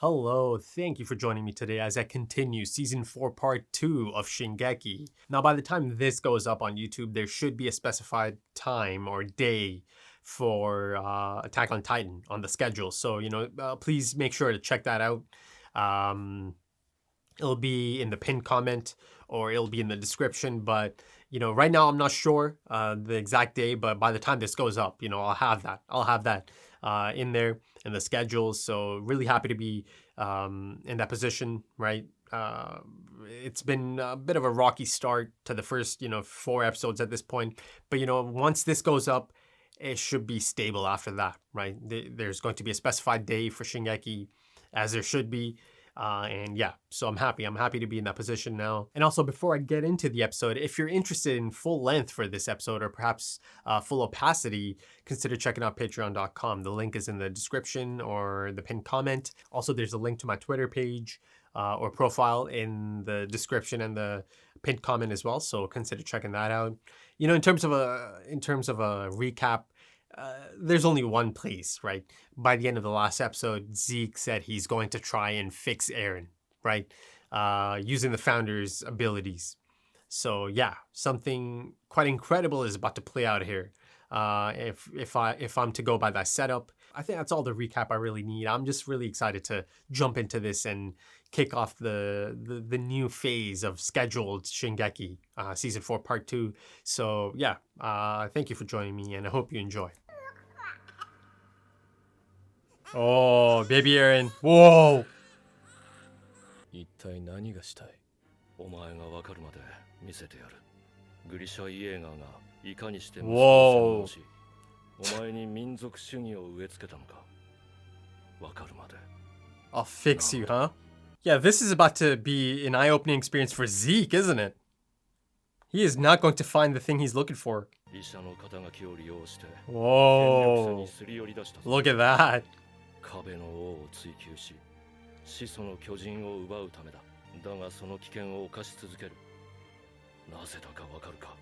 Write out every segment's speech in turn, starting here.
Hello, thank you for joining me today as I continue Season 4 Part 2 of Shingeki. Now, by the time this goes up on YouTube, there should be a specified time or day for Attack on Titan on the schedule. So, please make sure to check that out. It'll be in the pinned comment or it'll be in the description. But, right now I'm not sure the exact day, but by the time this goes up, I'll have that. In there in the schedule. So really happy to be in that position, right? It's been a bit of a rocky start to the first, 4 episodes at this point. But, once this goes up, it should be stable after that, right? There's going to be a specified day for Shingeki, as there should be. So I'm happy to be in that position now. And also, before I get into the episode, if you're interested in full length for this episode or perhaps full opacity, consider checking out patreon.com. The link is in the description or the pinned comment. Also, there's a link to my Twitter page or profile in the description and the pinned comment as well. So consider checking that out. In terms of a recap, there's only one place, right? By the end of the last episode, Zeke said he's going to try and fix Eren, right? Using the founder's abilities. So yeah, something quite incredible is about to play out here. If I'm to go by that setup, I think that's all the recap I really need. I'm just really excited to jump into this and kick off the new phase of scheduled Shingeki, Season 4 Part 2. So yeah, thank you for joining me and I hope you enjoy. Oh, baby Eren. Whoa! 一体何がしたい？お前がわかるまで見せてやる。グリシャ・イエーガーがいかにして息子を洗脳し、お前に民族主義を植え付けたのか。わかるまで。I'll fix you, huh? Yeah, this is about to be an eye-opening experience for Zeke, isn't it? He is not going to find the thing he's looking for. Whoa! Look at that. 壁の王を追求し、始祖の巨人を奪うためだ。だがその危険を冒し続ける。なぜだかわかるか。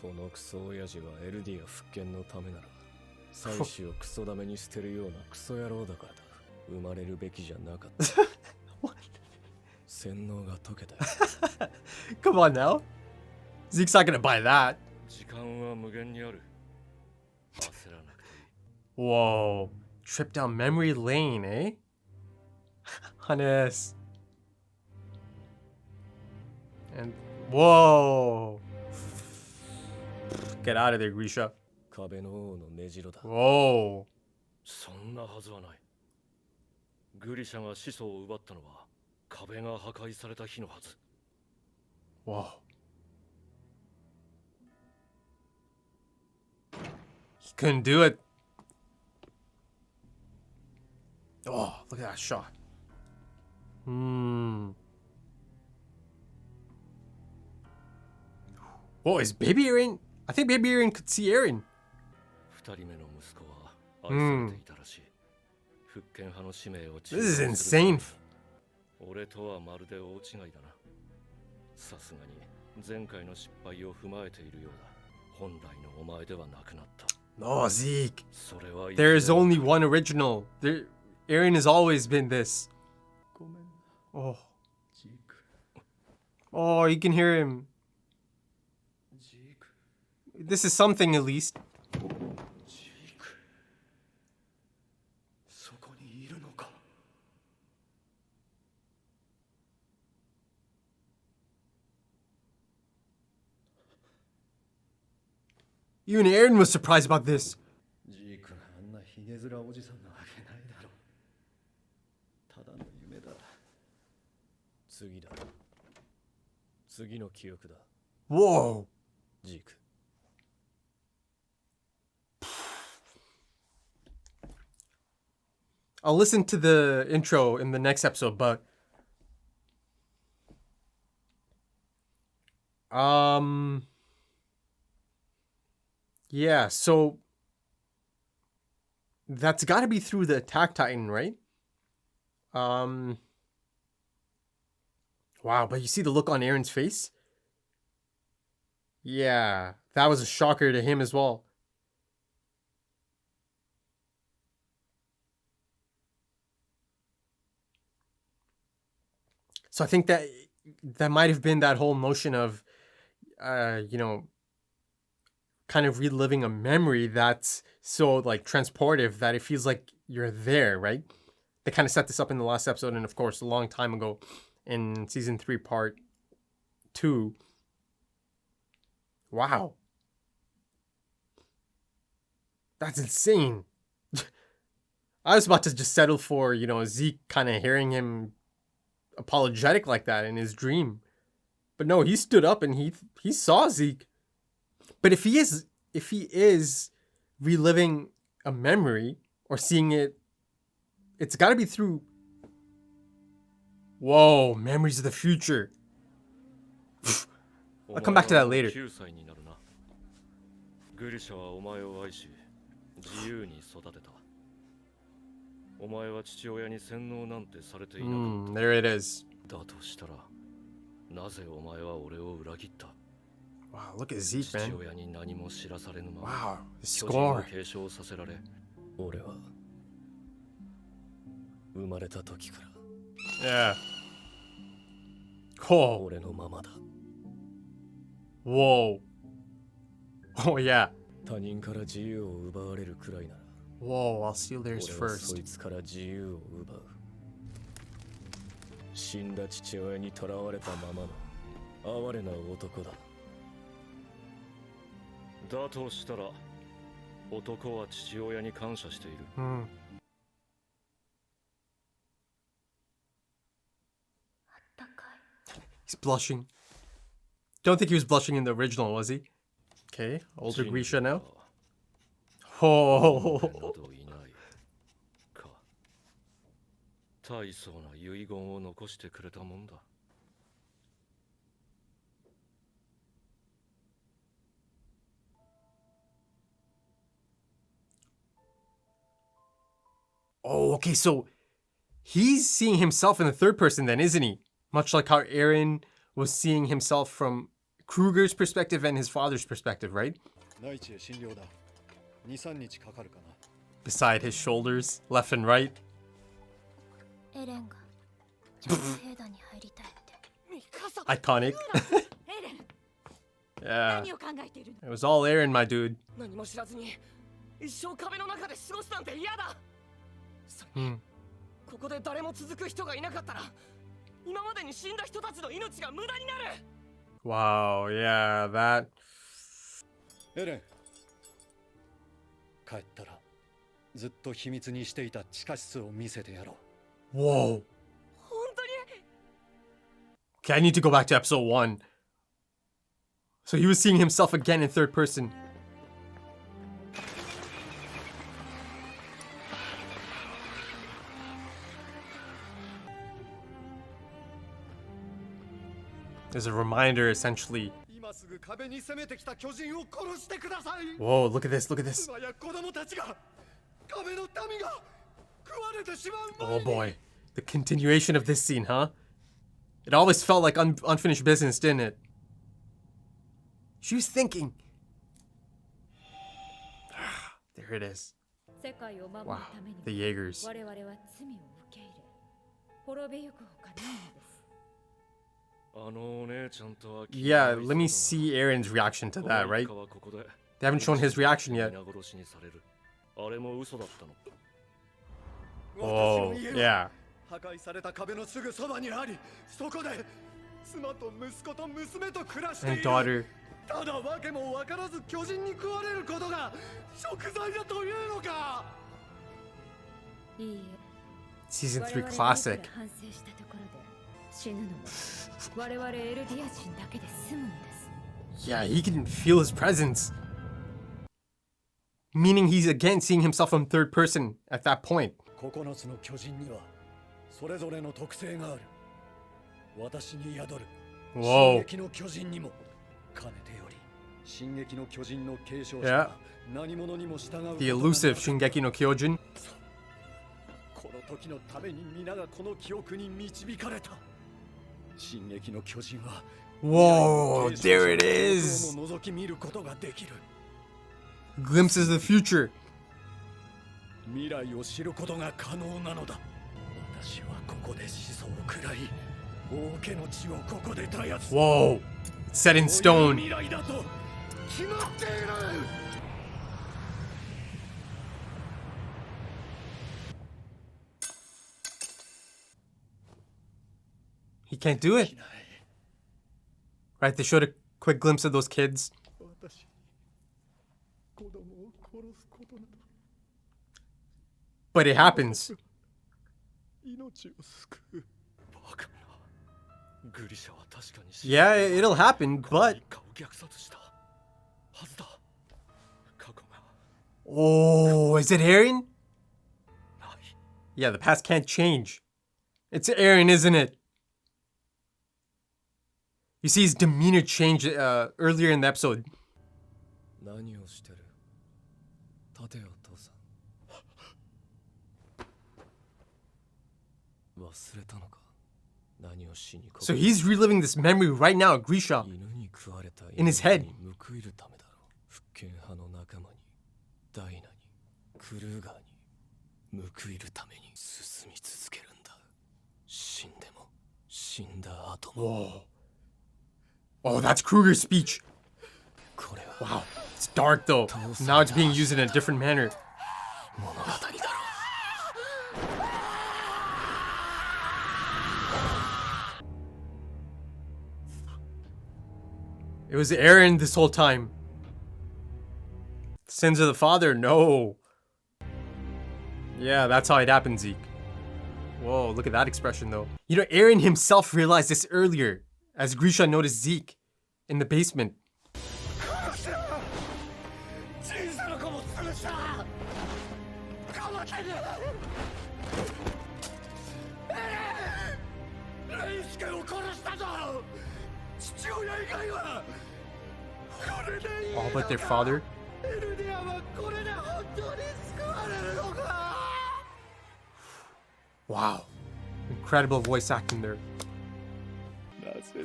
このクソ親父はエルディア復権のためなら、妻子をクソダメに捨てるようなクソ野郎だからだ。生まれるべきじゃなかった。洗脳が解けた。Come on now. Zeke's not gonna buy that. 時間は無限にある。焦らなくていい。Whoa. Trip down memory lane, eh? Hannes. And whoa. Get out of there, Grisha. 壁の王の根城だ。Whoa. そんなはずはない。グリシャが始祖を奪ったのは壁が破壊された日のはず。Whoa. He couldn't do it. Oh, look at that shot. Whoa, is Baby Eren? I think Baby Eren could see Eren. 二人目の息子は愛されていたらしい。復権派の使命を This is insane. 俺とはまるで大違いだな。さすがに前回の失敗を踏まえているようだ。本来のお前ではなくなった。No, Zeke. There is only one original. Eren has always been this. Oh. Oh, you can hear him. This is something at least. Even Eren was surprised about this. Whoa. Zeke. I'll listen to the intro in the next episode, but yeah, so that's got to be through the Attack Titan, right? Wow, but you see the look on Eren's face? Yeah, that was a shocker to him as well. So I think that might have been that whole notion of, you know, kind of reliving a memory that's so like transportive that it feels like you're there, right? They kind of set this up in the last episode, and of course, a long time ago in season 3, part 2. Wow. That's insane. I was about to just settle for, you know, Zeke kind of hearing him apologetic like that in his dream. But no, he stood up and he saw Zeke. But if he is reliving a memory or seeing it, it's got to be through, whoa, memories of the future. I'll come back to that later. グリシャはお前を愛し、自由に育てた。お前は父親に洗脳なんてされていなかった。There it is. だとしたら、なぜお前は俺を裏切った？ Wow, look at Zeke, man. 父親に何も知らされぬまま、 Wow, 巨人 score. を継承させられ、俺は生まれた時から Yeah. Oh. 俺のままだ。 Whoa. Oh, yeah. 他人から自由を奪われるくらいなら、 Whoa, I'll steal theirs 俺はそ first. いつから自由を奪う。死んだ父親に囚われたままの哀れな男だ。だとしたら、男は父親に感謝している。He's blushing. Don't think he was blushing in the original, was he? Okay, older Grisha now. Oh. 大層な遺言を残してくれたもんだ。Oh, okay, so he's seeing himself in the third person then, isn't he? Much like how Eren was seeing himself from Kruger's perspective and his father's perspective, right? Beside his shoulders, left and right. Iconic. Yeah. It was all Eren, my dude. Hmm. ここで誰も続く人がいなかったら、今までに死んだ人たちの命が無駄になる。 Wow, yeah, that. エレン、帰ったらずっと秘密にしていた地下室を見せてやろう。 Whoa. 本当に? Okay, I need to go back to episode 1. So he was seeing himself again in third person. There's a reminder, essentially. Whoa, look at this, look at this. Oh boy. The continuation of this scene, huh? It always felt like unfinished business, didn't it? She was thinking. There it is. Wow, the Jaegers. Yeah, let me see Eren's reaction to that, right? They haven't shown his reaction yet. Oh, yeah. And daughter. Season 3 classic. Yeah, he can feel his presence. Meaning he's again seeing himself from third person at that point. Whoa. Yeah. The elusive Shingeki no Kyojin. Whoa, there it is. Glimpses of the future. 王家の血をここで絶やす Whoa. It's set in そういう stone. 未来だと決まっている He can't do it. Right, they showed a quick glimpse of those kids. 私に子供を殺すことなど But it happens. 命を救うバカな。グリシャは確かに Yeah, it'll happen, この but... 一家を虐殺したはずだ。過去が Oh, is it Eren? ない。 Yeah, the past can't change. It's Eren, isn't it? You see his demeanor change earlier in the episode. 何をしてる？立てよ父さん。忘れたのか？何をしにここ So he's reliving this memory right now at Grisha. 犬に食われた In his head. 犬に報いるためだろう。復権派の仲間に、ダイナに、クルーガーに報いるために進み続けるんだ。死んでも、死んだ後も。 Whoa. Oh, that's Kruger's speech. これは Wow. It's dark though. Now it's being used in a different manner. 物語だろう。 It was Eren this whole time. Sins of the father? No. Yeah, that's how it happened, Zeke. Whoa, look at that expression though. You know, Eren himself realized this earlier as Grisha noticed Zeke in the basement. 小さな子も潰したカマキリレイスケを殺したぞ父親以外はこれでいい All but their father. エルディアはこれで本当に救われるのか Wow. Incredible voice acting there.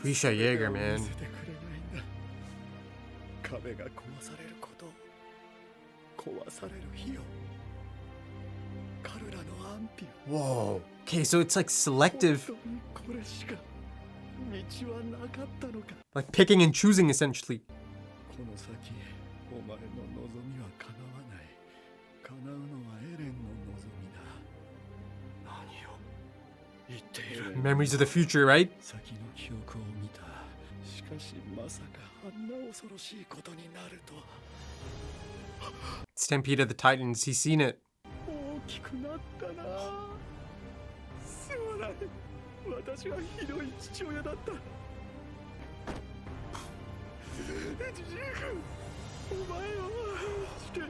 Grisha Jaeger, man. 見せてくれないんだ壁が壊されること壊される日を彼らの安否を Whoa. Okay, so it's like selective, 本当にこれしか道はなかったのか like picking and choosing essentially. この先お前の望みは叶わない叶うのはエレンの望みだ何を言っている？ Memories of the future, right? 先の記憶を見たしかしまさかあんな恐ろしいことになるとは Stampede of the Titans, he's seen it. 大きくなったなすまない私はひどい父親だったジークお前を愛してる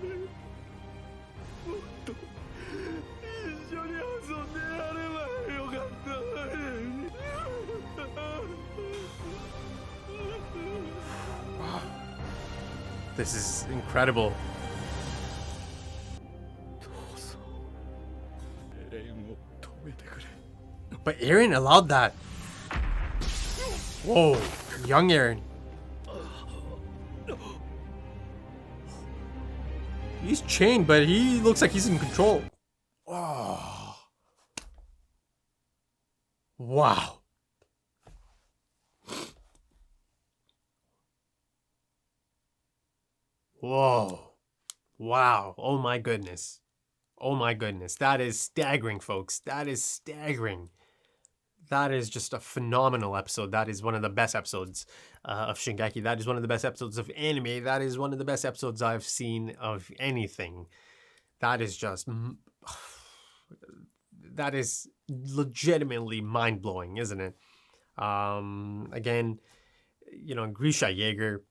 もっと一緒に遊んでやればよかった This is incredible. どうぞエレンを止めてくれ But Eren allowed that. Whoa, young Eren. He's chained, but he looks like he's in control. Oh. Wow. Whoa. Wow. Oh my goodness. Oh my goodness. That is staggering, folks. That is staggering. That is just a phenomenal episode. That is one of the best episodes of Shingeki. That is one of the best episodes of anime. That is one of the best episodes I've seen of anything. That is just... That is legitimately mind-blowing, isn't it? Again, you know, Grisha Jaeger...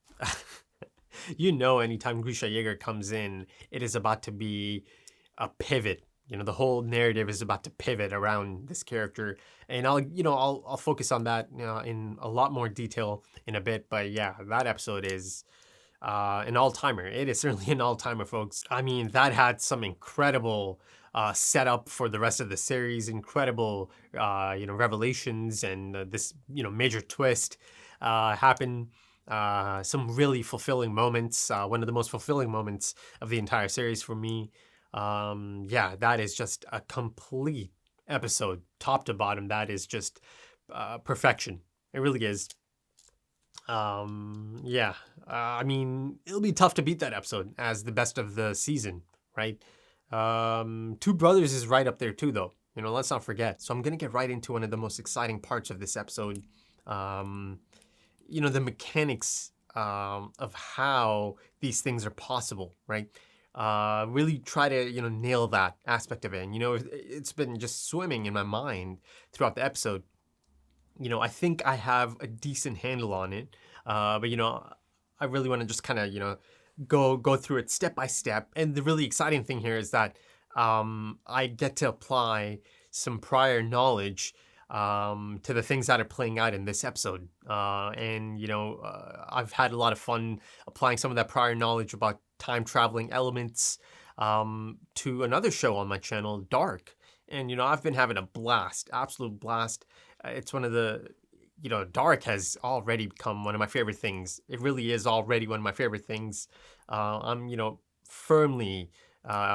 You know, anytime Grisha Jaeger comes in, it is about to be a pivot. You know, the whole narrative is about to pivot around this character, and I'll focus on that, you know, in a lot more detail in a bit. But yeah, that episode is an all-timer. It is certainly an all-timer, folks. I mean, that had some incredible setup for the rest of the series, incredible revelations, and this major twist happened. Some really fulfilling moments. One of the most fulfilling moments of the entire series for me. Yeah, that is just a complete episode, top to bottom. That is just perfection. It really is. Yeah. I mean, it'll be tough to beat that episode as the best of the season, right? Two Brothers is right up there too, though. Let's not forget. So I'm gonna get right into one of the most exciting parts of this episode. The mechanics of how these things are possible, right? Really try to nail that aspect of it. And it's been just swimming in my mind throughout the episode. I think I have a decent handle on it, but I really want to just kind of go through it step by step. And the really exciting thing here is that I get to apply some prior knowledge to the things that are playing out in this episode. I've had a lot of fun applying some of that prior knowledge about time traveling elements to another show on my channel, Dark. And, I've been having a blast, absolute blast. It's one of the, Dark has already become one of my favorite things. It really is already one of my favorite things. I'm, firmly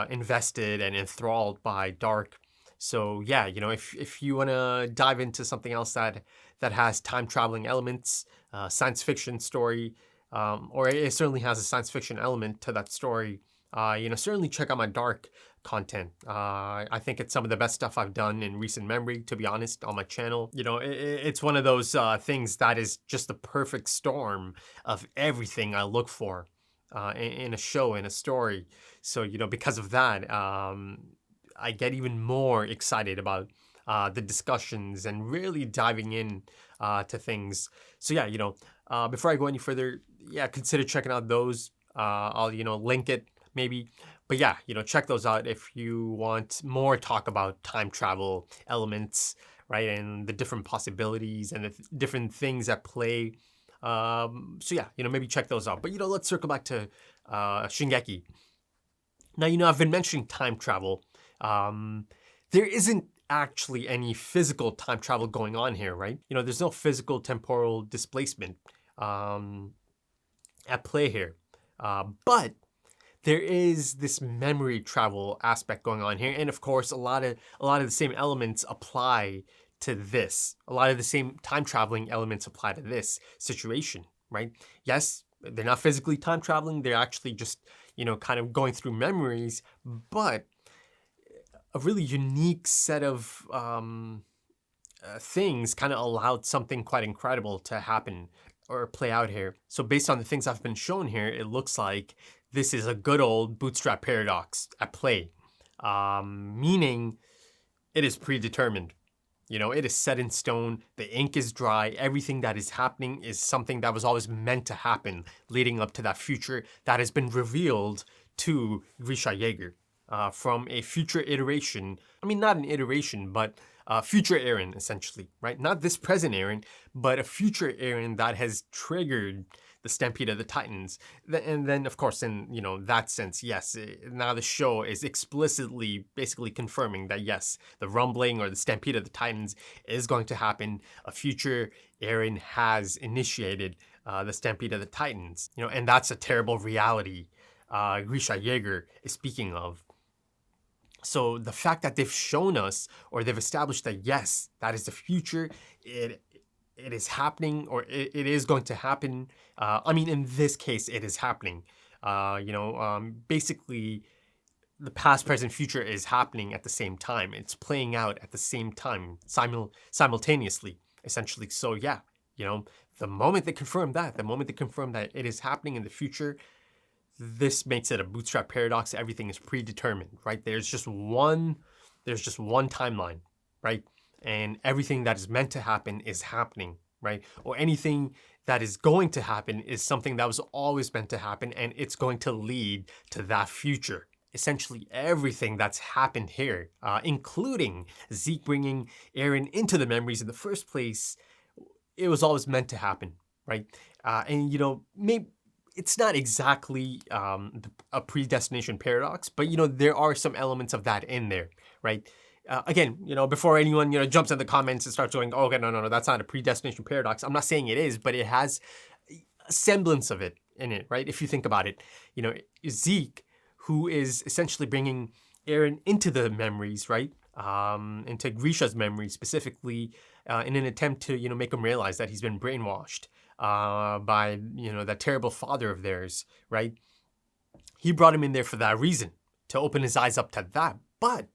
invested and enthralled by Dark. So yeah, if you want to dive into something else that has time traveling elements, science fiction story, or it certainly has a science fiction element to that story, certainly check out my Dark content. I think it's some of the best stuff I've done in recent memory, to be honest, on my channel. It's one of those things that is just the perfect storm of everything I look for in a show, in a story. So, because of that, I get even more excited about the discussions and really diving in to things. So yeah, before I go any further, consider checking out those. I'll, link it maybe. But yeah, check those out if you want more talk about time travel elements, right? And the different possibilities and the different things at play. So yeah, maybe check those out. But, let's circle back to Shingeki. Now, I've been mentioning time travel. There isn't actually any physical time travel going on here, right? There's no physical temporal displacement at play here. But there is this memory travel aspect going on here. And of course, a lot of the same elements apply to this. A lot of the same time traveling elements apply to this situation, right? Yes, they're not physically time traveling. They're actually just, kind of going through memories, but a really unique set of things kind of allowed something quite incredible to happen or play out here. So based on the things I've been shown here, it looks like this is a good old bootstrap paradox at play, meaning it is predetermined. It is set in stone. The ink is dry. Everything that is happening is something that was always meant to happen leading up to that future that has been revealed to Grisha Jaeger from a future iteration. I mean, not an iteration, but future Eren, essentially, right? Not this present Eren, but a future Eren that has triggered the Stampede of the Titans. And then, of course, in that sense, yes, now the show is explicitly basically confirming that, yes, the rumbling or the Stampede of the Titans is going to happen. A future Eren has initiated the Stampede of the Titans, and that's a terrible reality Grisha Jaeger is speaking of. So the fact that they've shown us, or they've established that, yes, that is the future, it is happening, or it is going to happen. I mean, in this case, it is happening. Basically, the past, present, future is happening at the same time. It's playing out at the same time, simultaneously, essentially. So yeah, the moment they confirm that, it is happening in the future, this makes it a bootstrap paradox. Everything is predetermined, right? There's just one timeline, right? And everything that is meant to happen is happening, right? Or anything that is going to happen is something that was always meant to happen, and it's going to lead to that future. Essentially everything that's happened here, including Zeke bringing Eren into the memories in the first place, it was always meant to happen, right? And maybe it's not exactly a predestination paradox, but there are some elements of that in there, right? Again, before anyone jumps in the comments and starts going, oh, okay, no, that's not a predestination paradox. I'm not saying it is, but it has a semblance of it in it, right? If you think about it, Zeke, who is essentially bringing Eren into the memories, right? Into Grisha's memory specifically, in an attempt to, make him realize that he's been brainwashed by, that terrible father of theirs, right? He brought him in there for that reason, to open his eyes up to that. But,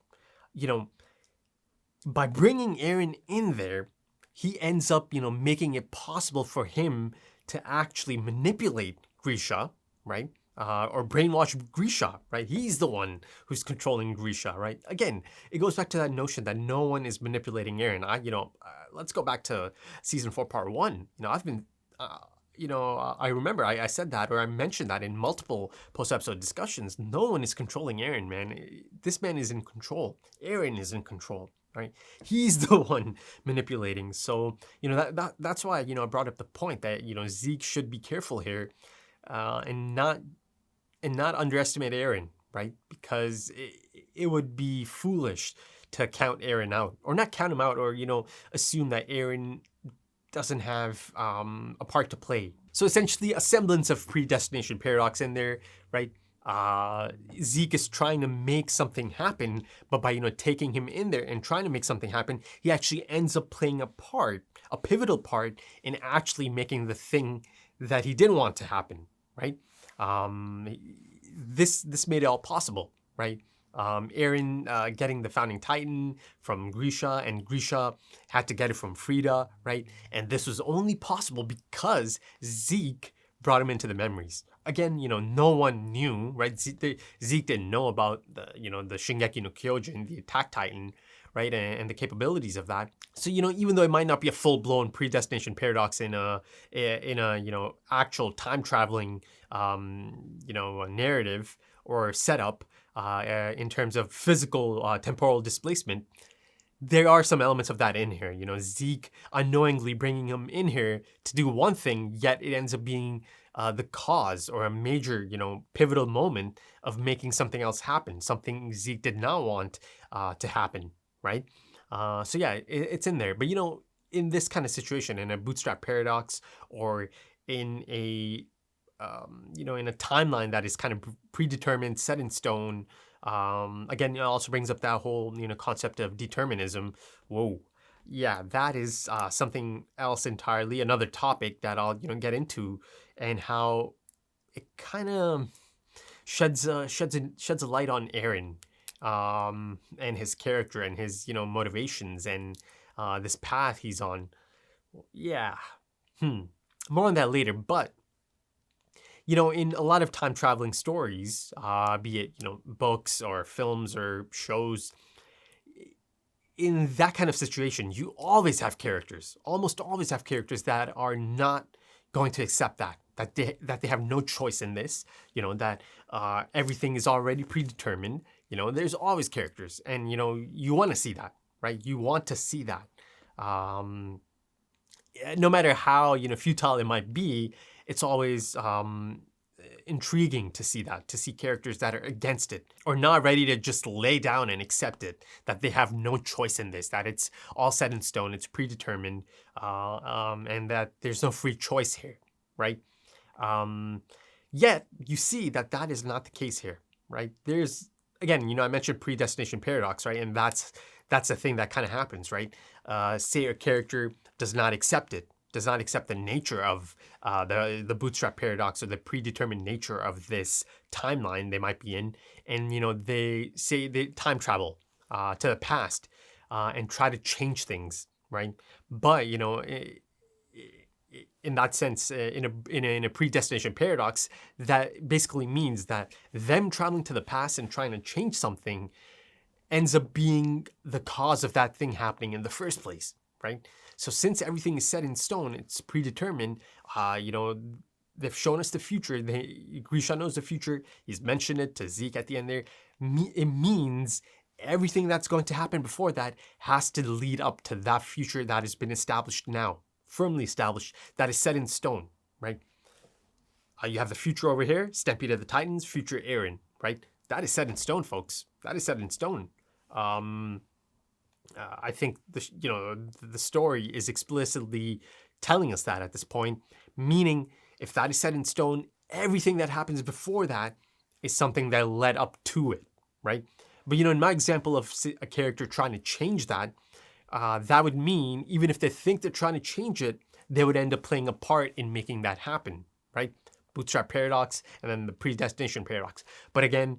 by bringing Eren in there, he ends up, making it possible for him to actually manipulate Grisha, right? Or brainwash Grisha, right? He's the one who's controlling Grisha, right? Again, it goes back to that notion that no one is manipulating Eren. Let's go back to season 4, part 1. I've been, I remember I said that, or I mentioned that in multiple post-episode discussions. No one is controlling Eren, man. This man is in control. Eren is in control, right? He's the one manipulating. So, that's why, I brought up the point that, Zeke should be careful here and not underestimate Eren, right? Because it would be foolish to count Eren out, or not count him out, or, assume that Eren doesn't have a part to play. So essentially a semblance of predestination paradox in there, right? Zeke is trying to make something happen, but by, taking him in there and trying to make something happen, he actually ends up playing a pivotal part in actually making the thing that he didn't want to happen, right? This made it all possible, right? Eren getting the Founding Titan from Grisha, and Grisha had to get it from Frida, right? And this was only possible because Zeke brought him into the memories. Again, no one knew, right? Zeke didn't know about the Shingeki no Kyojin, the Attack Titan, right? And the capabilities of that. So, even though it might not be a full-blown predestination paradox in a actual time traveling, narrative or setup, in terms of physical temporal displacement, there are some elements of that in here. Zeke unknowingly bringing him in here to do one thing, yet it ends up being the cause or a major, pivotal moment of making something else happen, something Zeke did not want to happen, right? So yeah, it's in there. But, in this kind of situation, in a bootstrap paradox, or in a in a timeline that is kind of predetermined, set in stone. Again, it also brings up that whole, concept of determinism. Whoa. Yeah, that is something else entirely, another topic that I'll, get into, and how it kind of sheds a light on Eren, and his character and his, motivations, and this path he's on. Yeah. More on that later, but in a lot of time traveling stories, be it, books or films or shows, in that kind of situation, you always have characters, almost always have characters that are not going to accept that they have no choice in this, that everything is already predetermined. There's always characters, and, you want to see that, right? You want to see that. No matter how, futile it might be, it's always intriguing to see that, to see characters that are against it, or not ready to just lay down and accept it, that they have no choice in this, that it's all set in stone, it's predetermined, and that there's no free choice here, right? Yet you see that is not the case here, right? There's, again, I mentioned predestination paradox, right? And that's a thing that kind of happens, right? Say a character does not accept it, does not accept the nature of the bootstrap paradox, or the predetermined nature of this timeline they might be in, and they say they time travel to the past and try to change things, right? But in that sense, in a predestination paradox, that basically means that them traveling to the past and trying to change something ends up being the cause of that thing happening in the first place, right? So since everything is set in stone, it's predetermined, they've shown us the future. Grisha knows the future. He's mentioned it to Zeke at the end there. It means everything that's going to happen before that has to lead up to that future that has been established now, firmly established, that is set in stone, right? You have the future over here, Stampede of the Titans, future Eren, right? That is set in stone, folks. That is set in stone. I think the story is explicitly telling us that at this point, meaning if that is set in stone, everything that happens before that is something that led up to it, right? But in my example of a character trying to change that, that would mean even if they think they're trying to change it, they would end up playing a part in making that happen, right? Bootstrap paradox and then the predestination paradox. But again,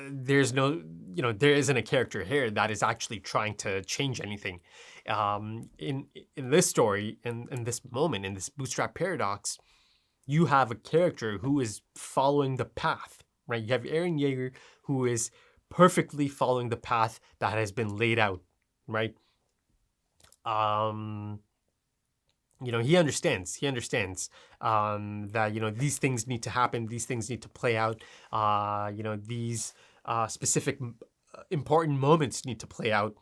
there's no, there isn't a character here that is actually trying to change anything. In this story, in this moment, in this bootstrap paradox, you have a character who is following the path, right? You have Eren Yeager who is perfectly following the path that has been laid out, right? He understands that, these things need to happen. These things need to play out. These specific important moments need to play out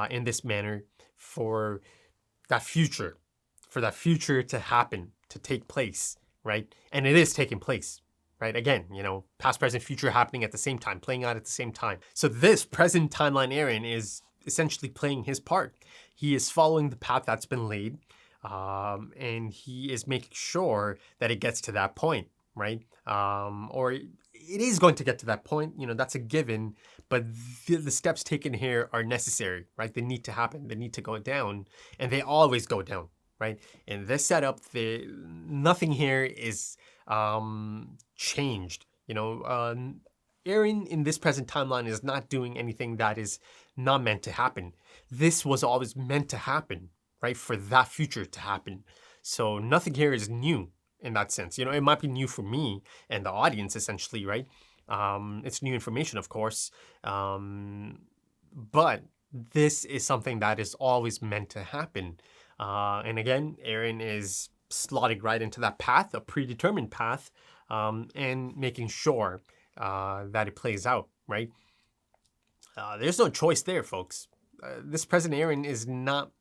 in this manner for that future to happen, to take place, right? And it is taking place, right? Again, past, present, future happening at the same time, playing out at the same time. So this present timeline Eren is essentially playing his part. He is following the path that's been laid, and he is making sure that it gets to that point, right? Or it is going to get to that point, that's a given, but the steps taken here are necessary, right? They need to happen, they need to go down, and they always go down, right? In this setup, nothing here is changed. Eren in this present timeline is not doing anything that is not meant to happen. This was always meant to happen, right? For that future to happen. So nothing here is new in that sense. It might be new for me and the audience essentially, right? It's new information, of course. But this is something that is always meant to happen. And again, Eren is slotting right into that path, a predetermined path, and making sure that it plays out, right? There's no choice there, folks. This present Eren is not,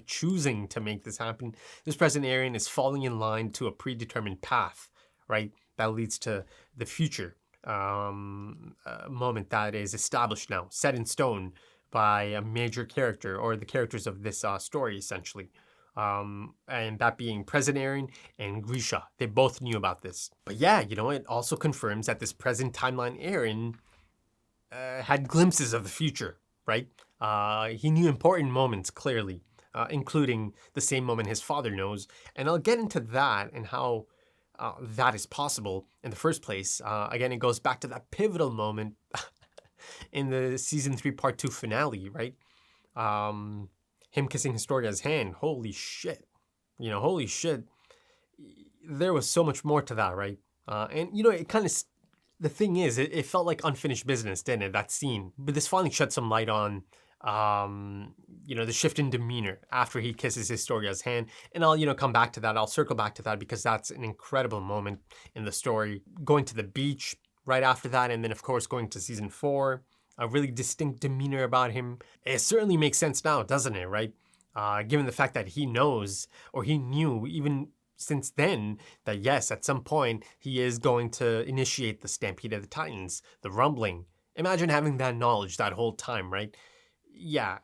choosing to make this happen. This present Eren is falling in line to a predetermined path, right? That leads to the future moment that is established now, set in stone by a major character or the characters of this story, essentially. And that being present Eren and Grisha. They both knew about this. But yeah, it also confirms that this present timeline Eren had glimpses of the future, right? He knew important moments clearly, including the same moment his father knows. And I'll get into that and how that is possible in the first place. Again, it goes back to that pivotal moment in the season 3 part 2 finale, right? Him kissing Historia's hand. Holy shit. Holy shit. There was so much more to that, right? And, it kind of, the thing is, it felt like unfinished business, didn't it? That scene. But this finally shed some light on, the shift in demeanor after he kisses Historia's hand. And I'll, come back to that. I'll circle back to that because that's an incredible moment in the story. Going to the beach right after that. And then, of course, going to season 4. A really distinct demeanor about him. It certainly makes sense now, doesn't it, right? Given the fact that he knows, or he knew even since then, that yes, at some point, he is going to initiate the Stampede of the Titans, the rumbling. Imagine having that knowledge that whole time, right? Yeah,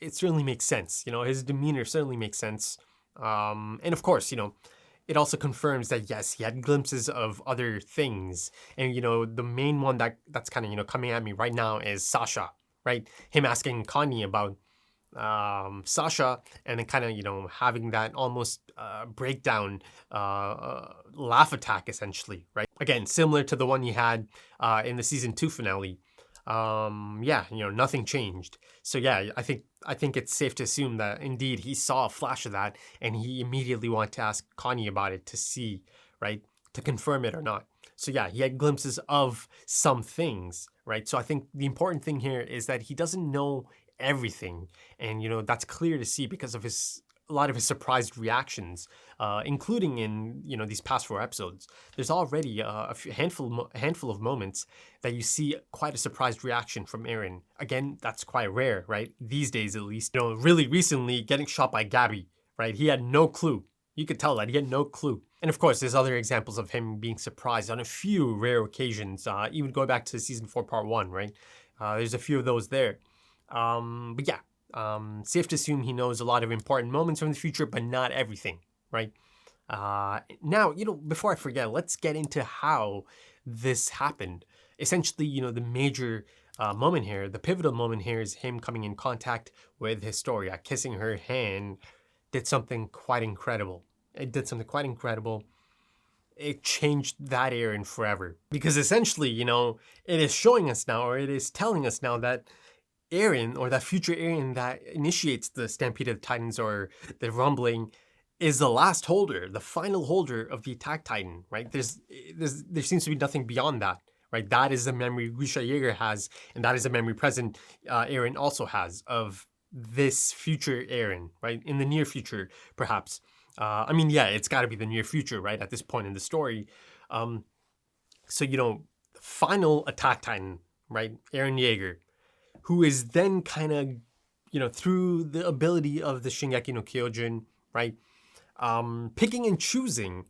it certainly makes sense. His demeanor certainly makes sense. And of course, it also confirms that, yes, he had glimpses of other things. And, the main one that's kind of, coming at me right now is Sasha, right? Him asking Connie about Sasha and then kind of, having that almost breakdown, laugh attack, essentially, right? Again, similar to the one he had in the season 2 finale. Nothing changed. So yeah, I think it's safe to assume that indeed he saw a flash of that and he immediately wanted to ask Connie about it to see, right, to confirm it or not. So yeah, he had glimpses of some things, right? So I think the important thing here is that he doesn't know everything. And, that's clear to see because of a lot of his surprised reactions, including in, these past 4 episodes. There's already a handful of moments that you see quite a surprised reaction from Eren. Again, that's quite rare, right? These days, at least. Really recently, getting shot by Gabby, right? He had no clue. You could tell that he had no clue. And of course, there's other examples of him being surprised on a few rare occasions, even going back to season 4, part 1, right? There's a few of those there. But yeah. Safe to assume he knows a lot of important moments from the future, but not everything, right? Now, before I forget, let's get into how this happened. essentially, the major moment here, the pivotal moment here is him coming in contact with Historia, kissing her hand, did something quite incredible. It did something quite incredible. It changed that Eren forever. Because essentially, it is showing us now, or it is telling us now that Eren, or that future Eren that initiates the Stampede of the Titans or the rumbling, is the last holder, the final holder of the Attack Titan, right? There seems to be nothing beyond that, right? That is the memory Grisha Jaeger has, and that is the memory present Eren also has of this future Eren, right? In the near future, perhaps. It's got to be the near future, right? At this point in the story. Final Attack Titan, right? Eren Jaeger, who is then kind of, through the ability of the Shingeki no Kyojin, right? Picking and choosing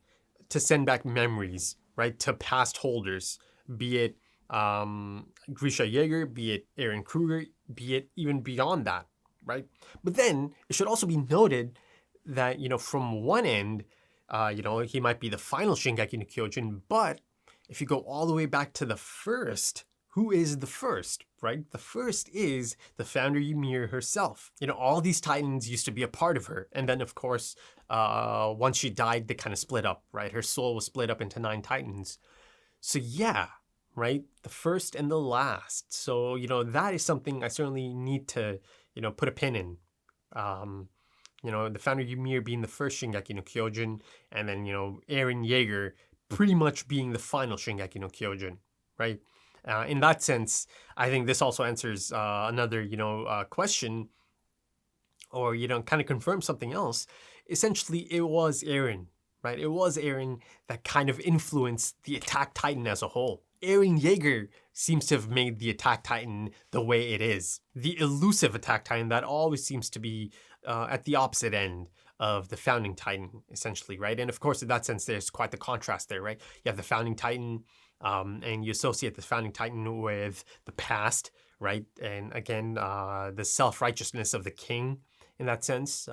to send back memories, right? To past holders, be it Grisha Jaeger, be it Eren Kruger, be it even beyond that, right? But then it should also be noted that, from one end, he might be the final Shingeki no Kyojin, but if you go all the way back to the first, who is the first, right? The first is the founder Ymir herself. All these titans used to be a part of her. And then, of course, once she died, they kind of split up, right? Her soul was split up into 9 titans. So yeah, right? The first and the last. So, that is something I certainly need to, put a pin in. The founder Ymir being the first Shingeki no Kyojin, and then, Eren Jaeger pretty much being the final Shingeki no Kyojin, right? In that sense, I think this also answers another, question, or, kind of confirms something else. Essentially, it was Eren, right? It was Eren that kind of influenced the Attack Titan as a whole. Eren Jaeger seems to have made the Attack Titan the way it is. The elusive Attack Titan that always seems to be at the opposite end of the Founding Titan, essentially, right? And of course, in that sense, there's quite the contrast there, right? You have the Founding Titan, and you associate the Founding Titan with the past, right? And again, the self-righteousness of the king in that sense.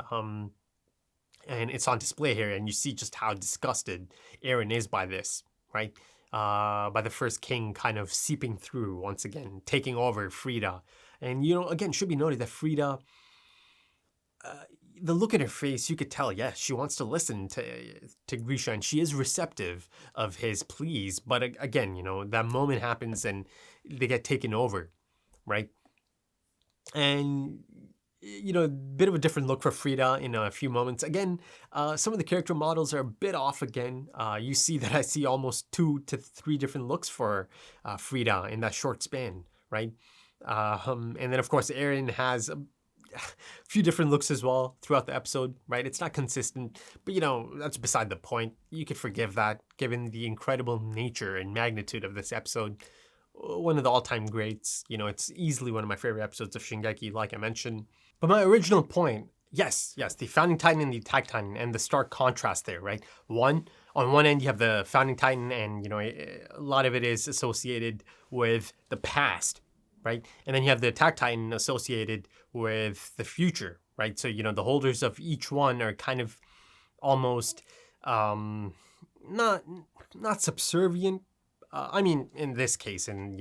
And it's on display here, and you see just how disgusted Eren is by this, right? By the first king kind of seeping through once again, taking over Frida. And, again, should be noted that Frida, the look at her face, you could tell, yes, she wants to listen to Grisha, and she is receptive of his pleas. But again, that moment happens and they get taken over, right? And, a bit of a different look for Frida in a few moments. Again, some of the character models are a bit off again. You see that I see almost 2 to 3 different looks for Frida in that short span, right? And then, of course, Eren has a few different looks as well throughout the episode, right? It's not consistent, but that's beside the point. You could forgive that given the incredible nature and magnitude of this episode. One of the all-time greats. It's easily one of my favorite episodes of Shingeki, like I mentioned. But my original point, yes, the Founding Titan and the Attack Titan, and the stark contrast there, right? On one end, you have the Founding Titan, and a lot of it is associated with the past, right? And then you have the Attack Titan associated with the future, right? So, the holders of each one are kind of almost not subservient. In this case, and,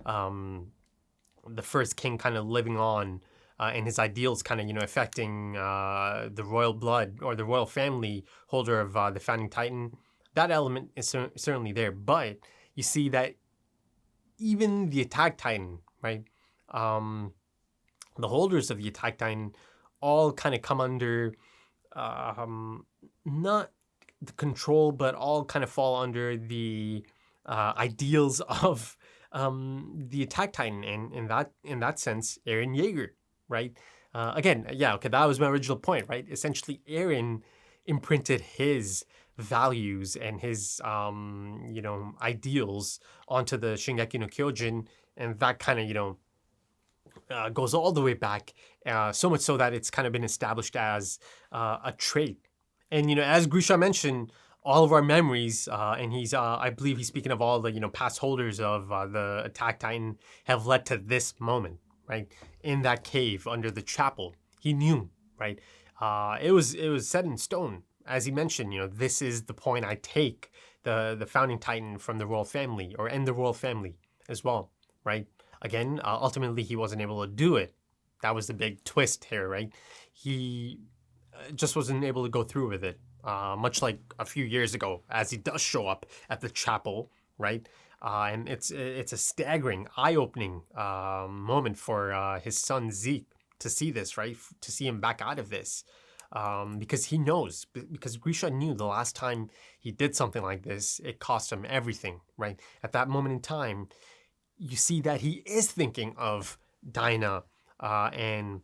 the first king kind of living on and his ideals kind of, affecting the royal blood or the royal family holder of the Founding Titan. That element is certainly there. But you see that even the Attack Titan, right? The holders of the Attack Titan all kind of come under not the control, but all kind of fall under the ideals of the Attack Titan, and in that sense, Eren Jaeger, right? That was my original point, right? Essentially, Eren imprinted his values and his ideals onto the Shingeki no Kyojin, and that kind of goes all the way back, so much so that it's kind of been established as a trait. And as Grisha mentioned, all of our memories, and he's, I believe he's speaking of all the, past holders of the Attack Titan, have led to this moment, right? In that cave under the chapel, he knew, right? It was set in stone, as he mentioned. This is the point I take the Founding Titan from the royal family, or end the royal family, as well, right? Again, ultimately he wasn't able to do it. That was the big twist here, right? He just wasn't able to go through with it. Much like a few years ago, as he does show up at the chapel, right? And it's a staggering, eye-opening moment for his son Zeke to see this, right? To see him back out of this, because he knows, because Grisha knew the last time he did something like this, it cost him everything, right? At that moment in time, you see that he is thinking of Dinah and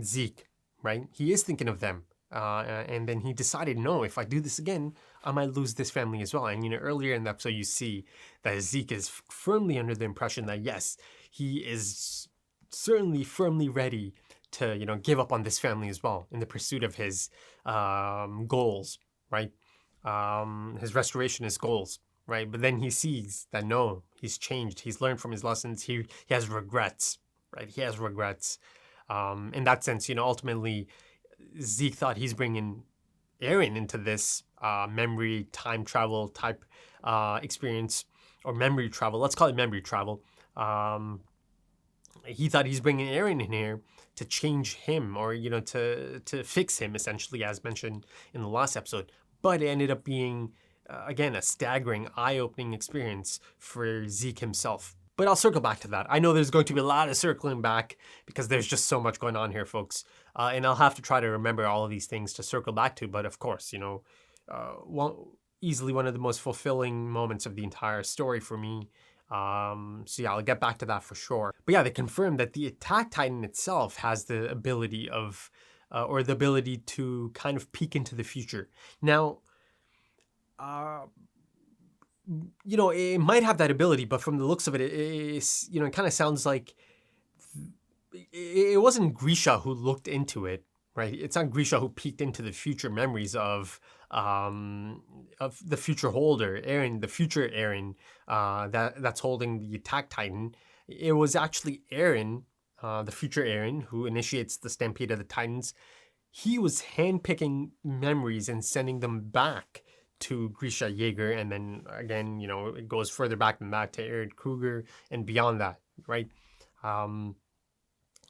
Zeke, right? He is thinking of them. And then he decided, no, if I do this again, I might lose this family as well. And, earlier in the episode, you see that Zeke is firmly under the impression that, yes, he is certainly firmly ready to, give up on this family as well in the pursuit of his goals, right? His restoration, his goals, right? But then he sees that, no, he's changed. He's learned from his lessons. He has regrets, right? He has regrets. In that sense, ultimately, Zeke thought he's bringing Eren into this memory time travel type experience, or memory travel. Let's call it memory travel. He thought he's bringing Eren in here to change him, or to fix him, essentially, as mentioned in the last episode. But it ended up being again a staggering, eye-opening experience for Zeke himself. But I'll circle back to that. I know there's going to be a lot of circling back because there's just so much going on here, folks. And I'll have to try to remember all of these things to circle back to. But of course, easily one of the most fulfilling moments of the entire story for me. So yeah, I'll get back to that for sure. But yeah, they confirmed that the Attack Titan itself has the ability of, or the ability to kind of peek into the future. Now, it might have that ability, but from the looks of it, it kind of sounds like it wasn't Grisha who looked into it, right? It's not Grisha who peeked into the future memories of the future holder, Eren, the future Eren, that's holding the Attack Titan. It was actually Eren, the future Eren, who initiates the Stampede of the Titans. He was handpicking memories and sending them back to Grisha Jaeger, and then again, it goes further back than that to Eren Kruger and beyond that, right?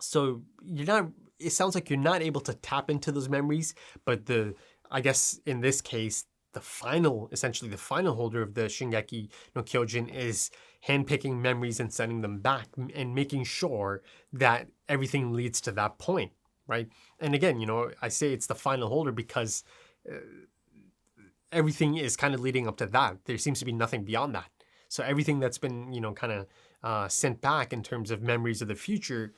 So it sounds like you're not able to tap into those memories, but I guess in this case, essentially the final holder of the Shingeki no Kyojin is handpicking memories and sending them back and making sure that everything leads to that point, right? And again, I say it's the final holder because everything is kind of leading up to that. There seems to be nothing beyond that. So everything that's been, kind of sent back in terms of memories of the future,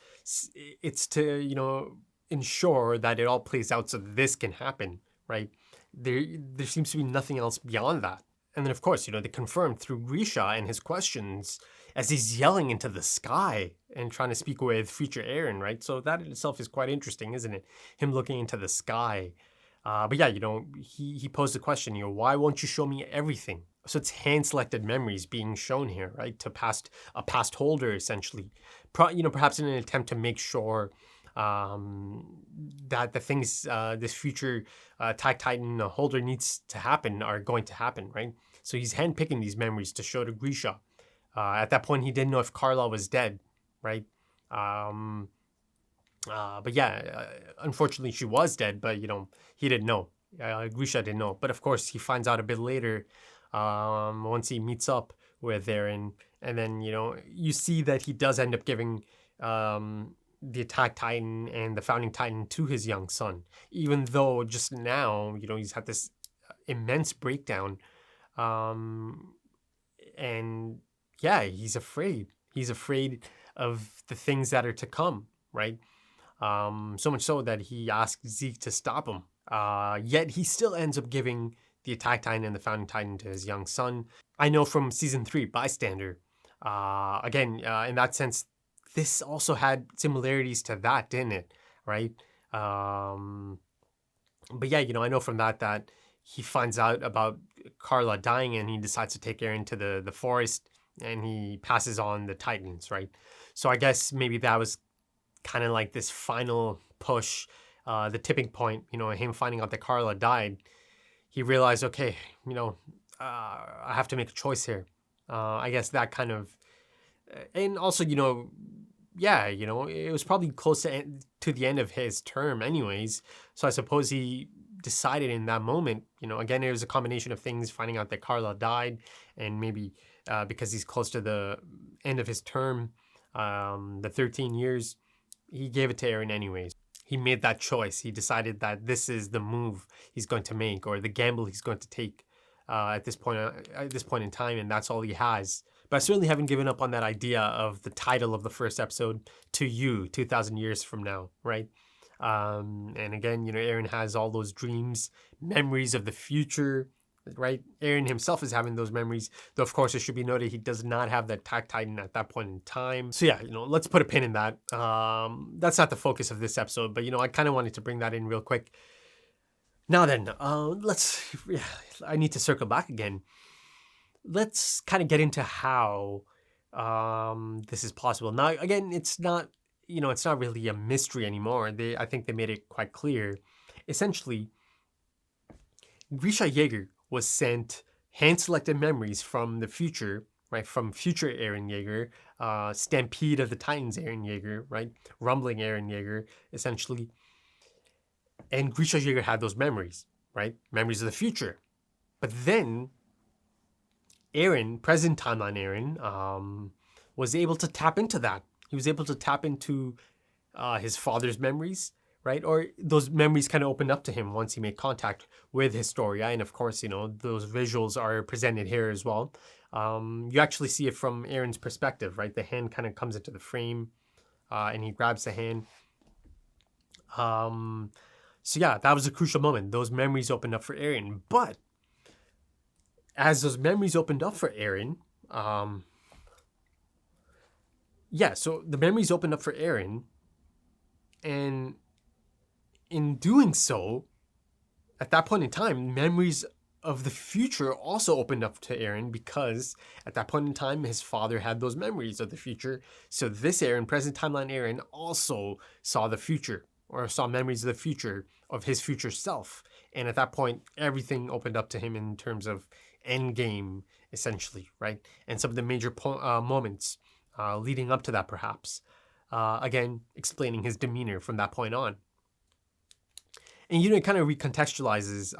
it's to, ensure that it all plays out so this can happen, right? There seems to be nothing else beyond that. And then, of course, they confirmed through Grisha and his questions as he's yelling into the sky and trying to speak with future Eren, right? So that in itself is quite interesting, isn't it? Him looking into the sky. But yeah, he posed the question, why won't you show me everything? So it's hand-selected memories being shown here, right? To a past holder, essentially. Perhaps in an attempt to make sure that the things this future Attack Titan holder needs to happen are going to happen, right? So he's handpicking these memories to show to Grisha. At that point, he didn't know if Carla was dead, right? But yeah, unfortunately, she was dead, but, he didn't know. Grisha didn't know. But of course, he finds out a bit later once he meets up with Eren. And then, you see that he does end up giving the Attack Titan and the Founding Titan to his young son. Even though just now, he's had this immense breakdown. And yeah, he's afraid. He's afraid of the things that are to come, right? So much so that he asked Zeke to stop him. Yet he still ends up giving the Attack Titan and the Founding Titan to his young son. I know from Season 3, Bystander. Again, in that sense, this also had similarities to that, didn't it? Right? But yeah, I know from that he finds out about Carla dying and he decides to take Eren to the forest and he passes on the Titans, right? So I guess maybe that was kind of like this final push, the tipping point, him finding out that Carla died. He realized, okay, I have to make a choice here. I guess that kind of, and also, yeah, it was probably close to the end of his term anyways. So I suppose he decided in that moment, again, it was a combination of things, finding out that Carla died, and maybe because he's close to the end of his term, the 13 years, he gave it to Eren anyways. He made that choice. He decided that this is the move he's going to make, or the gamble he's going to take at this point in time, and that's all he has. But I certainly haven't given up on that idea of the title of the first episode, To You, 2,000 years from now, right? And again, Eren has all those dreams, memories of the future, right? Eren himself is having those memories, though of course it should be noted he does not have that Attack Titan at that point in time. So yeah, let's put a pin in that. That's not the focus of this episode, but I kind of wanted to bring that in real quick. Now then, I need to circle back again. Let's kind of get into how this is possible. Now, again, it's not really a mystery anymore. I think they made it quite clear. Essentially, Grisha Jaeger was sent hand-selected memories from the future, right? From future Eren Jaeger, Stampede of the Titans Eren Jaeger, right? Rumbling Eren Jaeger, essentially. And Grisha Jaeger had those memories, right? Memories of the future. But then Eren, present timeline Eren, was able to tap into that. He was able to tap into his father's memories, right? Or those memories kind of opened up to him once he made contact with Historia. And of course, those visuals are presented here as well. You actually see it from Eren's perspective, right? The hand kind of comes into the frame and he grabs the hand. So yeah, that was a crucial moment. Those memories opened up for Eren. But as those memories opened up for Eren, so the memories opened up for Eren, and in doing so, at that point in time, memories of the future also opened up to Eren, because at that point in time, his father had those memories of the future. So this Eren, present timeline Eren, also saw the future, or saw memories of the future of his future self. And at that point, everything opened up to him in terms of endgame, essentially, right? And some of the major moments leading up to that, perhaps. Again, explaining his demeanor from that point on. And it kind of recontextualizes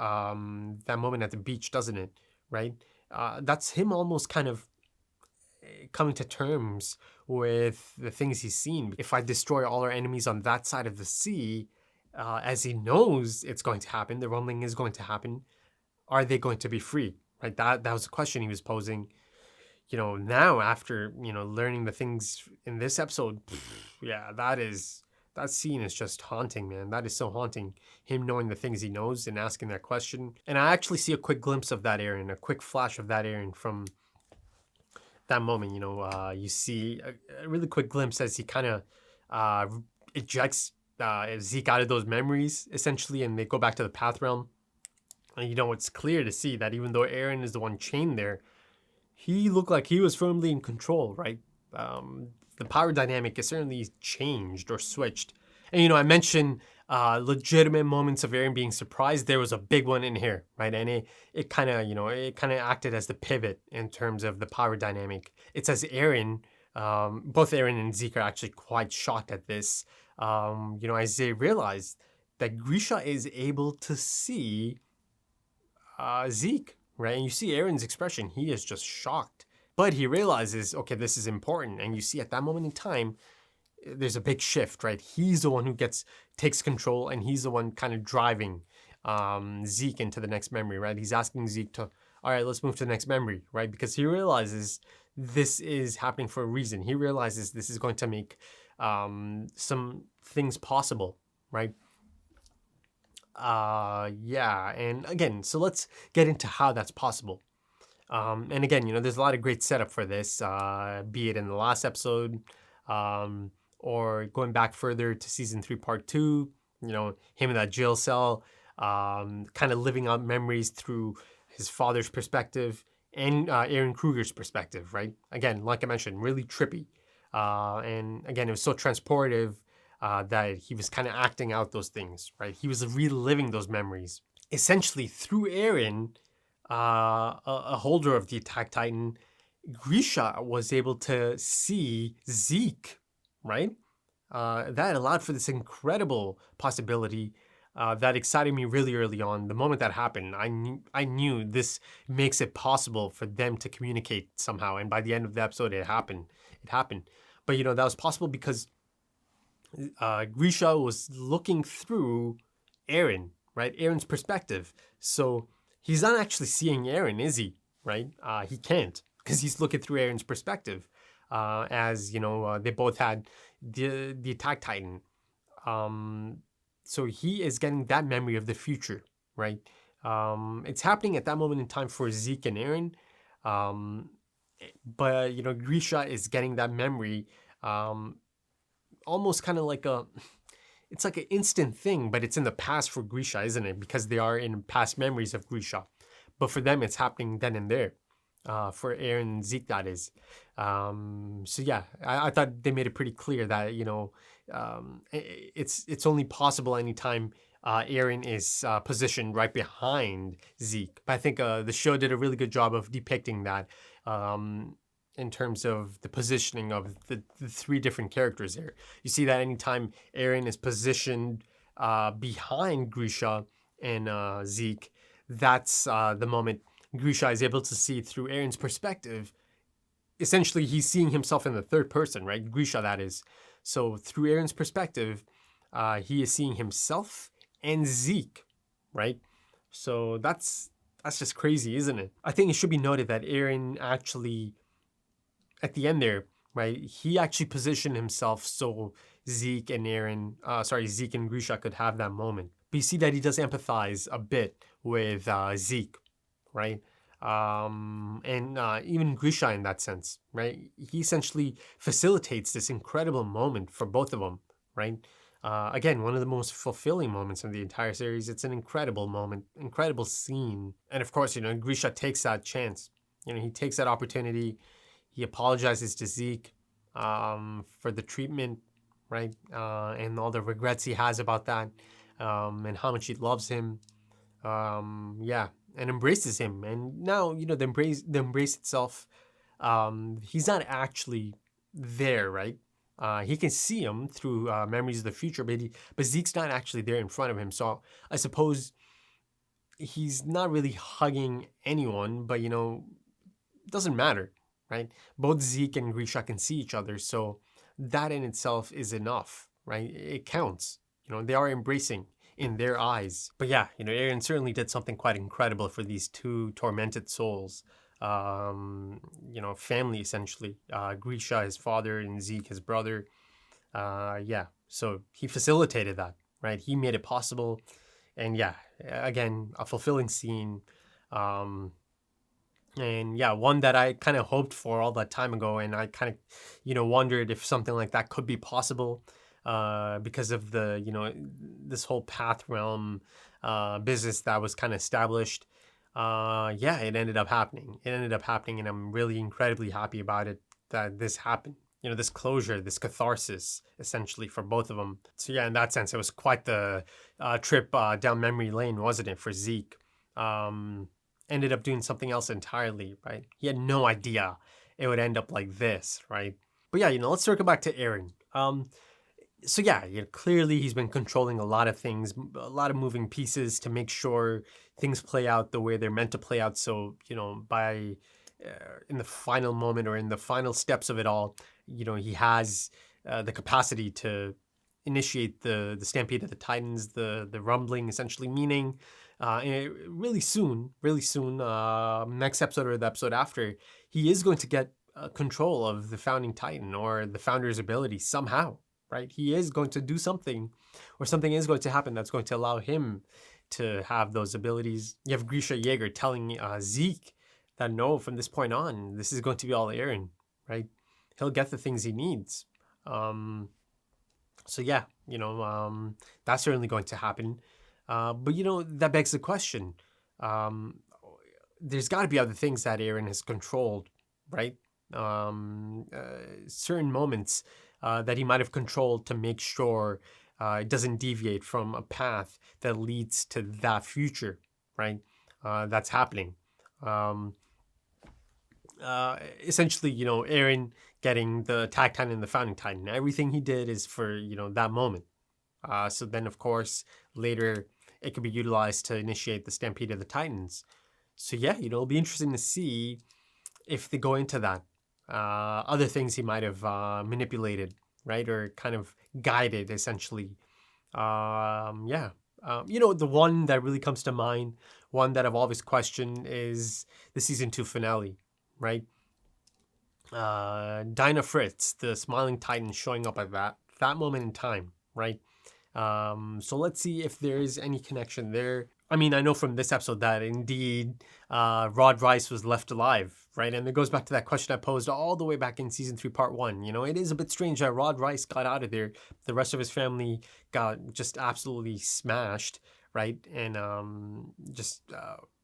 that moment at the beach, doesn't it? Right? That's him almost kind of coming to terms with the things he's seen. If I destroy all our enemies on that side of the sea, as he knows it's going to happen, the rumbling is going to happen, are they going to be free? Right? That was the question he was posing. Now after, learning the things in this episode, yeah, that scene is just haunting, man. That is so haunting. Him knowing the things he knows and asking that question. And I actually see a quick glimpse of that Eren, a quick flash of that Eren from that moment. You see a really quick glimpse as he kind of ejects Zeke out of those memories, essentially, and they go back to the Path Realm. And it's clear to see that even though Eren is the one chained there, he looked like he was firmly in control, right? The power dynamic is certainly changed or switched. And, I mentioned legitimate moments of Eren being surprised. There was a big one in here, right? And it kind of acted as the pivot in terms of the power dynamic. It's as Eren, both Eren and Zeke are actually quite shocked at this, as they realize that Grisha is able to see Zeke, right? And you see Eren's expression. He is just shocked. But he realizes, okay, this is important. And you see at that moment in time, there's a big shift, right? He's the one who takes control, and he's the one kind of driving Zeke into the next memory, right? He's asking Zeke to, all right, let's move to the next memory, right? Because he realizes this is happening for a reason. He realizes this is going to make some things possible, right? And again, so let's get into how that's possible. And again, there's a lot of great setup for this, be it in the last episode, or going back further to season 3, part 2, him in that jail cell, kind of living out memories through his father's perspective and Eren Kruger's perspective, right? Again, like I mentioned, really trippy. And again, it was so transportive that he was kind of acting out those things, right? He was reliving those memories. Essentially, through Eren, a holder of the Attack Titan, Grisha was able to see Zeke, right? That allowed for this incredible possibility that excited me really early on. The moment that happened, I knew this makes it possible for them to communicate somehow. And by the end of the episode, it happened. It happened. But that was possible because Grisha was looking through Eren, right? Eren's perspective. So he's not actually seeing Eren, is he? Right? He can't because he's looking through Eren's perspective. As they both had the Attack Titan. So he is getting that memory of the future, right? It's happening at that moment in time for Zeke and Eren. But Grisha is getting that memory almost kind of like it's like an instant thing, but it's in the past for Grisha, isn't it? Because they are in past memories of Grisha. But for them, it's happening then and there. For Eren and Zeke, that is. So yeah, I thought they made it pretty clear that it's only possible anytime Eren is positioned right behind Zeke. But I think the show did a really good job of depicting that in terms of the positioning of the three different characters there. You see that anytime Eren is positioned behind Grisha and Zeke, that's the moment Grisha is able to see through Eren's perspective. Essentially, he's seeing himself in the third person, right? Grisha, that is. So through Eren's perspective, he is seeing himself and Zeke, right? So that's just crazy, isn't it? I think it should be noted that Eren actually, at the end there, right, he actually positioned himself so Zeke and Grisha could have that moment. But you see that he does empathize a bit with Zeke, right? And even Grisha in that sense, right? He essentially facilitates this incredible moment for both of them, right? Again, one of the most fulfilling moments in the entire series. It's an incredible moment, incredible scene. And of course, Grisha takes that chance. He takes that opportunity. He apologizes to Zeke for the treatment, right? And all the regrets he has about that, and how much he loves him. Yeah, and embraces him. And now, the embrace itself, he's not actually there, right? He can see him through memories of the future, but Zeke's not actually there in front of him. So I suppose he's not really hugging anyone, but doesn't matter, right? Both Zeke and Grisha can see each other, so that in itself is enough, right? It counts. They are embracing in their eyes. But yeah, Eren certainly did something quite incredible for these two tormented souls. Family essentially. Grisha, his father, and Zeke, his brother. Yeah, so he facilitated that, right? He made it possible. And yeah, again, a fulfilling scene. And yeah, one that I kind of hoped for all that time ago. And I kind of, wondered if something like that could be possible. Because of the, this whole path realm business that was kind of established. Yeah, it ended up happening. And I'm really incredibly happy about it, that this happened. This closure, this catharsis, essentially, for both of them. So yeah, in that sense, it was quite the trip down memory lane, wasn't it, for Zeke? Ended up doing something else entirely, right? He had no idea it would end up like this, right? But yeah, let's circle back to Eren. So yeah, clearly he's been controlling a lot of things, a lot of moving pieces to make sure things play out the way they're meant to play out. So, by in the final moment or in the final steps of it all, he has the capacity to initiate the stampede of the Titans, the rumbling, essentially, meaning really soon, next episode or the episode after, he is going to get control of the founding Titan or the founder's ability somehow. Right? He is going to do something, or something is going to happen that's going to allow him to have those abilities. You have Grisha Yeager telling Zeke that no, from this point on, this is going to be all Eren, right? He'll get the things he needs. So yeah, that's certainly going to happen. But that begs the question. There's got to be other things that Eren has controlled, right? Certain moments that he might have controlled to make sure it doesn't deviate from a path that leads to that future, right? That's happening. essentially, Eren getting the Attack Titan and the Founding Titan. Everything he did is for, that moment. So then, of course, later it could be utilized to initiate the Stampede of the Titans. So yeah, it'll be interesting to see if they go into that. Other things he might have manipulated, right? Or kind of guided, essentially. Yeah. The one that really comes to mind, one that I've always questioned is the season 2 finale, right? Dinah Fritz, the Smiling Titan, showing up at that moment in time, right? So let's see if there is any connection there. I mean, I know from this episode that indeed Rod Rice was left alive, right? And it goes back to that question I posed all the way back in season 3, part 1. It is a bit strange that Rod Rice got out of there. The rest of his family got just absolutely smashed, right? And just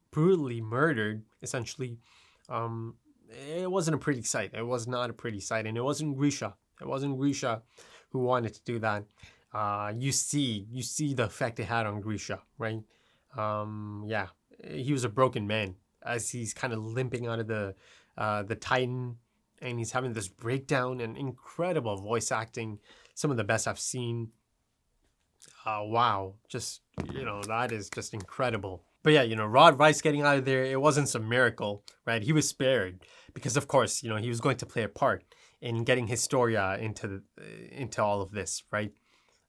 brutally murdered, essentially. It wasn't a pretty sight. It was not a pretty sight. And it wasn't Grisha. It wasn't Grisha who wanted to do that. You see the effect it had on Grisha, right? Yeah, he was a broken man as he's kind of limping out of the Titan, and he's having this breakdown and incredible voice acting, some of the best I've seen. Wow, just that is just incredible. But yeah, Rod Rice getting out of there, it wasn't some miracle, right? He was spared because, of course, he was going to play a part in getting Historia into all of this, right?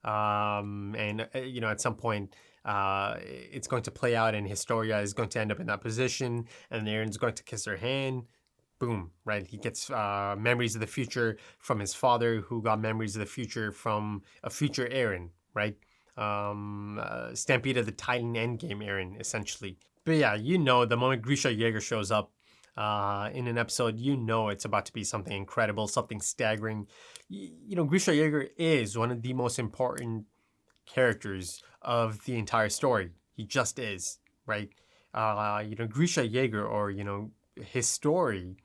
And at some point it's going to play out and Historia is going to end up in that position and Eren's going to kiss her hand. Boom, right? He gets memories of the future from his father, who got memories of the future from a future Eren, right? Stampede of the Titan endgame Eren, essentially. But yeah, the moment Grisha Yeager shows up in an episode, it's about to be something incredible, something staggering. Grisha Yeager is one of the most important characters of the entire story. He just is, right? Grisha Yeager, or his story,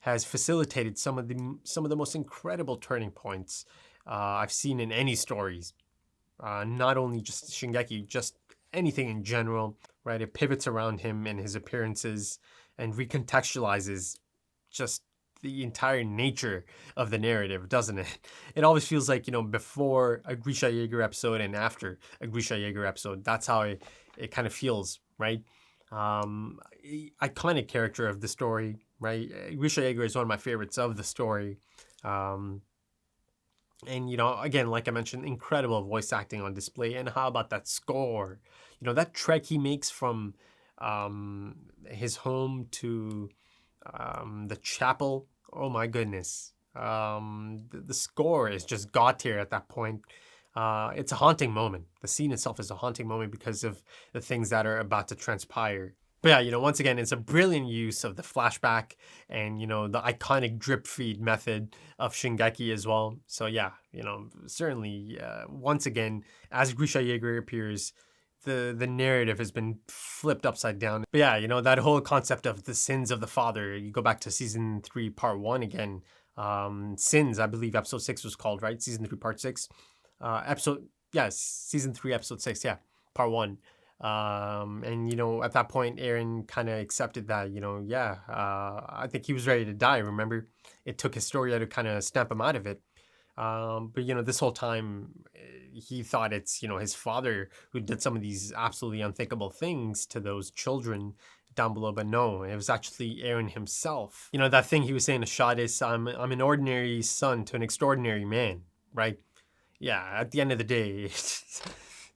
has facilitated some of the most incredible turning points I've seen in any stories. Not only just Shingeki, just anything in general, right? It pivots around him and his appearances and recontextualizes just the entire nature of the narrative, doesn't it? It always feels like, before a Grisha Yeager episode and after a Grisha Yeager episode. That's how it kind of feels, right? Iconic character of the story, right? Grisha Yeager is one of my favorites of the story. And, again, like I mentioned, incredible voice acting on display. And how about that score? That trek he makes from his home to the chapel. Oh my goodness. The score is just god tier at that point. It's a haunting moment. The scene itself is a haunting moment because of the things that are about to transpire. But yeah, once again, it's a brilliant use of the flashback and, the iconic drip feed method of Shingeki as well. So yeah, certainly, once again, as Grisha Yeager appears, the narrative has been flipped upside down. But yeah, that whole concept of the sins of the father, you go back to season 3, part 1 again. Sins, I believe episode 6 was called, right? Season 3, part 6. Season 3, episode 6, part 1. And at that point Eren kind of accepted that, I think he was ready to die. Remember, it took Historia to kind of snap him out of it. But this whole time he thought it's his father who did some of these absolutely unthinkable things to those children down below. But no, it was actually Eren himself. That thing he was saying to Shadis, I'm an ordinary son to an extraordinary man, right? Yeah, at the end of the day,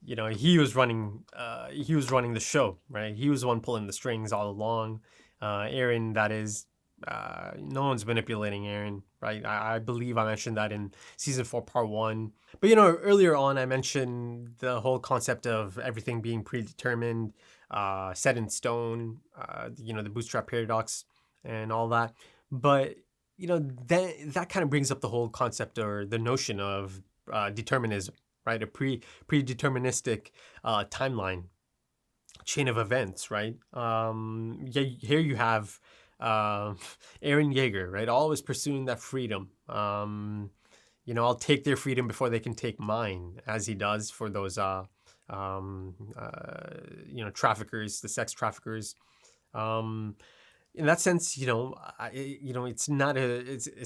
he was running the show, right? He was the one pulling the strings all along. Eren, that is, no one's manipulating Eren, right? I believe I mentioned that in season 4, part 1. But earlier on I mentioned the whole concept of everything being predetermined, set in stone, the bootstrap paradox and all that. But that kind of brings up the whole concept or the notion of determinism, right? A predeterministic timeline, chain of events, right? Here you have Eren Yeager, right? Always pursuing that freedom. I'll take their freedom before they can take mine, as he does for those traffickers, the sex traffickers. in that sense, it's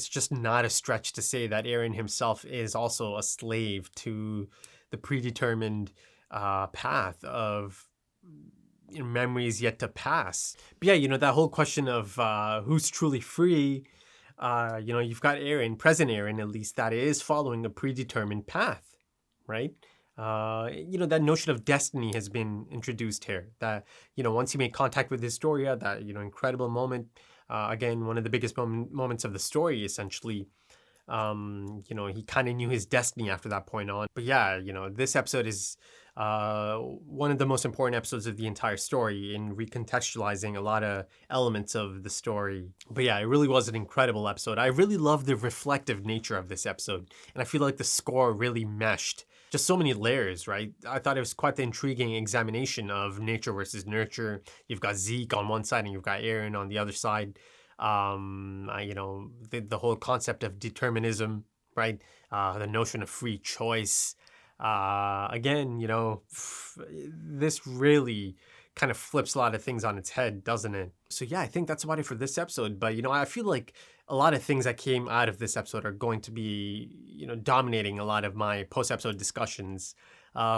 just not a stretch to say that Eren himself is also a slave to the predetermined path of memories yet to pass. But yeah, that whole question of who's truly free. You've got Eren, present Eren at least, that is following a predetermined path, right? That notion of destiny has been introduced here. That, once he made contact with Historia, that, incredible moment, again, one of the biggest moments of the story, essentially. He kind of knew his destiny after that point on. But yeah, this episode is one of the most important episodes of the entire story in recontextualizing a lot of elements of the story. But yeah, it really was an incredible episode. I really love the reflective nature of this episode, and I feel like the score really meshed. Just so many layers, right? I thought it was quite the intriguing examination of nature versus nurture. You've got Zeke on one side and you've got Eren on the other side. The whole concept of determinism, right? The notion of free choice. Again, this really kind of flips a lot of things on its head, doesn't it? So yeah, I think that's about it for this episode. But, I feel like a lot of things that came out of this episode are going to be, dominating a lot of my post-episode discussions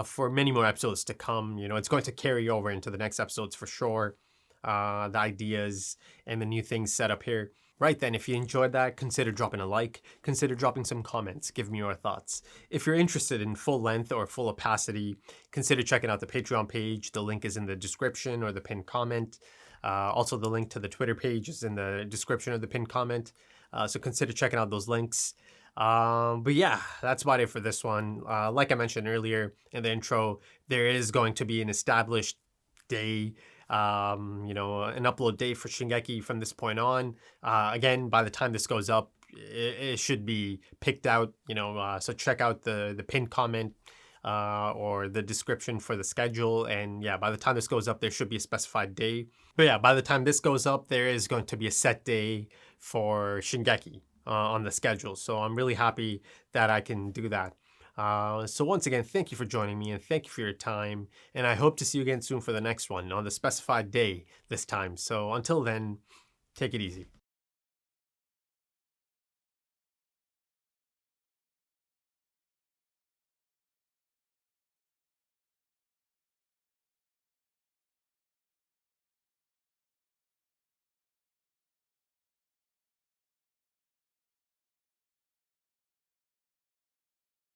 for many more episodes to come. It's going to carry over into the next episodes for sure. The ideas and the new things set up here. Right then, if you enjoyed that, consider dropping a like, consider dropping some comments, give me your thoughts. If you're interested in full length or full opacity, consider checking out the Patreon page. The link is in the description or the pinned comment. Also, the link to the Twitter page is in the description of the pinned comment. So consider checking out those links. But yeah, that's about it for this one. Like I mentioned earlier in the intro, there is going to be an established day, an upload date for Shingeki from this point on. Again, by the time this goes up, it should be picked out, so check out the pinned comment or the description for the schedule. And yeah, by the time this goes up, there should be a specified day. But yeah, by the time this goes up, there is going to be a set day for Shingeki on the schedule. So I'm really happy that I can do that. So once again, thank you for joining me and thank you for your time. And I hope to see you again soon for the next one on the specified day this time. So until then, take it easy.